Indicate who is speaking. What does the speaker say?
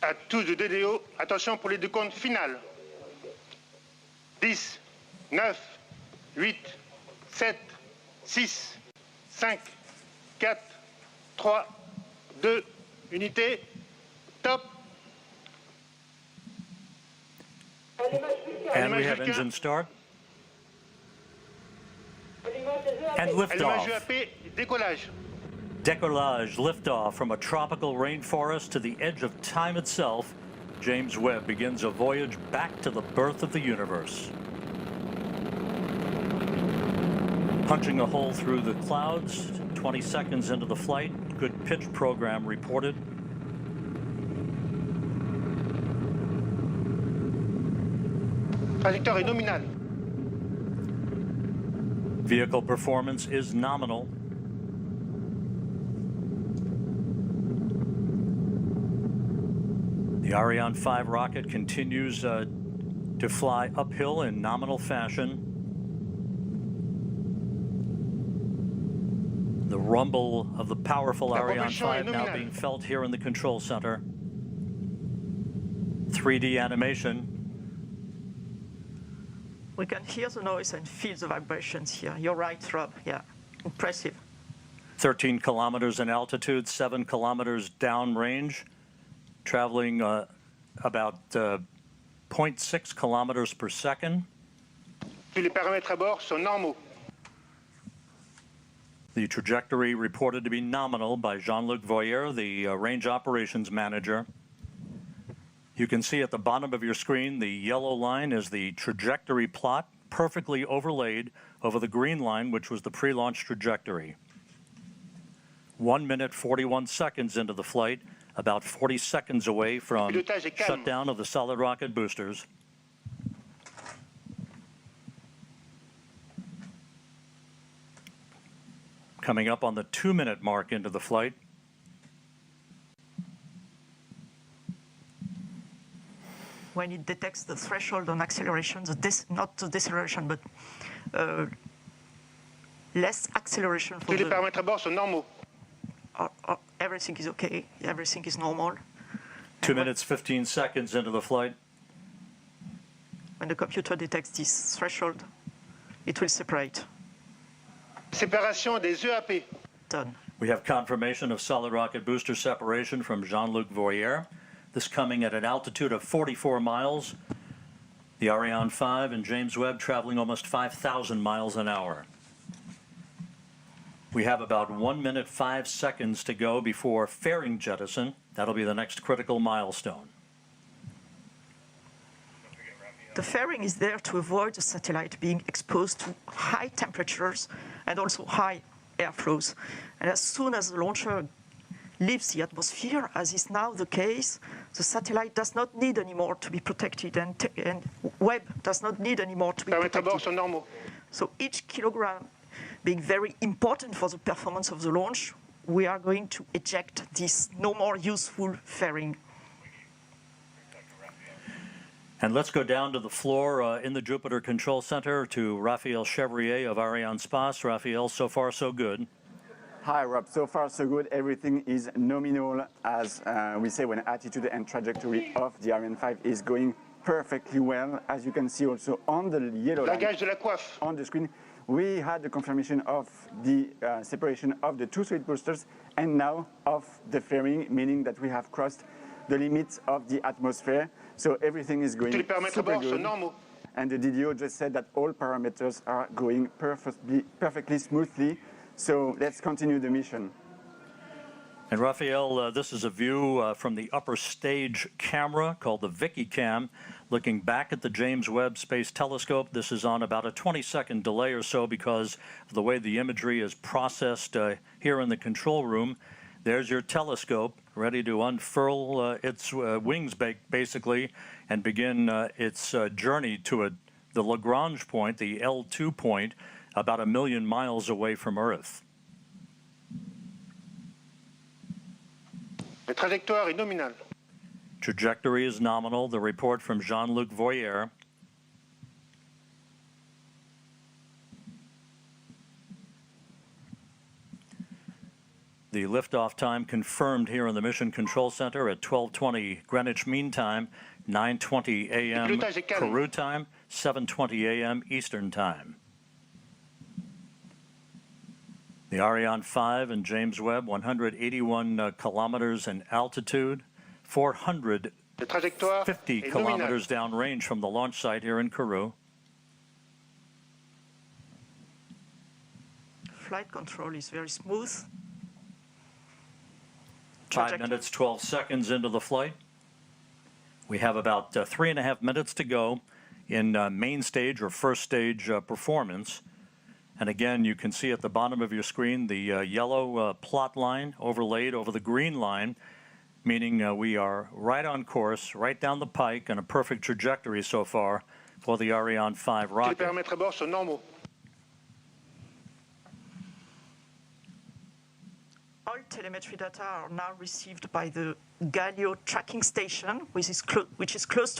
Speaker 1: À tous de DDO, attention pour les décomptes finales. 10, 9, 8, 7, 6, 5, 4, 3, 2, unité, top.
Speaker 2: And we have engine start. And liftoff.
Speaker 1: Décollage.
Speaker 2: Décollage, liftoff from a tropical rainforest to the edge of time itself. James Webb begins a voyage back to the birth of the universe. Punching a hole through the clouds, 20 seconds into the flight. Good pitch program reported.
Speaker 1: Trajectoire est nominale.
Speaker 2: Vehicle performance is nominal. The Ariane 5 rocket continues to fly uphill in nominal fashion. The rumble of the powerful Ariane 5 now being felt here in the control center. 3D animation.
Speaker 3: We can hear the noise and feel the vibrations here. You're right, Rob. Yeah, impressive.
Speaker 2: 13 kilometers in altitude, 7 kilometers downrange, traveling about 0.6 kilometers per second.
Speaker 1: Tous les paramètres à bord sont normaux.
Speaker 2: The trajectory reported to be nominal by Jean-Luc Voyer, the range operations manager. You can see at the bottom of your screen, the yellow line is the trajectory plot, perfectly overlaid over the green line, which was the pre-launch trajectory. 1 minute, 41 seconds into the flight, about 40 seconds away from shutdown of the solid rocket boosters. Coming up on the 2-minute mark into the flight.
Speaker 3: When it detects the threshold on acceleration, not the deceleration, but less acceleration for
Speaker 1: Tous les paramètres à bord sont normaux.
Speaker 3: Everything is okay, everything is normal.
Speaker 2: 2 minutes, 15 seconds into the flight.
Speaker 3: When the computer detects this threshold, it will separate.
Speaker 1: Séparation des EAP.
Speaker 3: Done.
Speaker 2: We have confirmation of solid rocket booster separation from Jean-Luc Voyer. This coming at an altitude of 44 miles. The Ariane 5 and James Webb traveling almost 5,000 miles an hour. We have about 1 minute, 5 seconds to go before fairing jettison. That'll be the next critical milestone.
Speaker 3: The fairing is there to avoid the satellite being exposed to high temperatures and also high airflows. And as soon as the launcher leaves the atmosphere, as is now the case, the satellite does not need anymore to be protected, and Webb does not need anymore to be protected. So each kilogram being very important for the performance of the launch, we are going to eject this no more useful fairing.
Speaker 2: And let's go down to the floor in the Jupiter Control Center to Raphael Chevrier of Arianespace. Raphael, so far so good.
Speaker 4: Hi, Rob. So far, so good. Everything is nominal, as we say, when attitude and trajectory of the Ariane 5 is going perfectly well. As you can see also on the yellow line on the screen, we had the confirmation of the separation of the two solid boosters and now of the fairing, meaning that we have crossed the limits of the atmosphere. So everything is going super good. And the DDO just said that all parameters are going perfectly smoothly. So let's continue the mission.
Speaker 2: And Raphael, this is a view from the upper stage camera called the Vicky Cam, looking back at the James Webb Space Telescope. This is on about a 20-second delay or so because of the way the imagery is processed here in the control room. There's your telescope ready to unfurl its wings basically and begin its journey to the Lagrange point, the L2 point, about 1 million miles away from Earth.
Speaker 1: La trajectoire est nominale.
Speaker 2: Trajectory is nominal. The report from Jean-Luc Voyer. the liftoff time confirmed here in the Mission Control Center at 12:20 Greenwich Mean Time, 9:20 a.m.
Speaker 1: pilotage est calme.
Speaker 2: Peru time, 7:20 a.m. Eastern Time. The Ariane 5 and James Webb, 181 kilometers in altitude, 450
Speaker 1: La trajectoire est nominale.
Speaker 2: kilometers downrange from the launch site here in Kourou.
Speaker 3: Flight control is very smooth.
Speaker 2: 5 minutes, 12 seconds into the flight. We have about 3.5 minutes to go in main stage or first stage performance. And again, you can see at the bottom of your screen the yellow plot line overlaid over the green line, meaning we are right on course, right down the pike, and a perfect trajectory so far for the Ariane 5
Speaker 1: Les
Speaker 2: rocket.
Speaker 1: paramètres à bord sont normaux.
Speaker 3: All telemetry data are now received by the Galileo tracking station, which is close to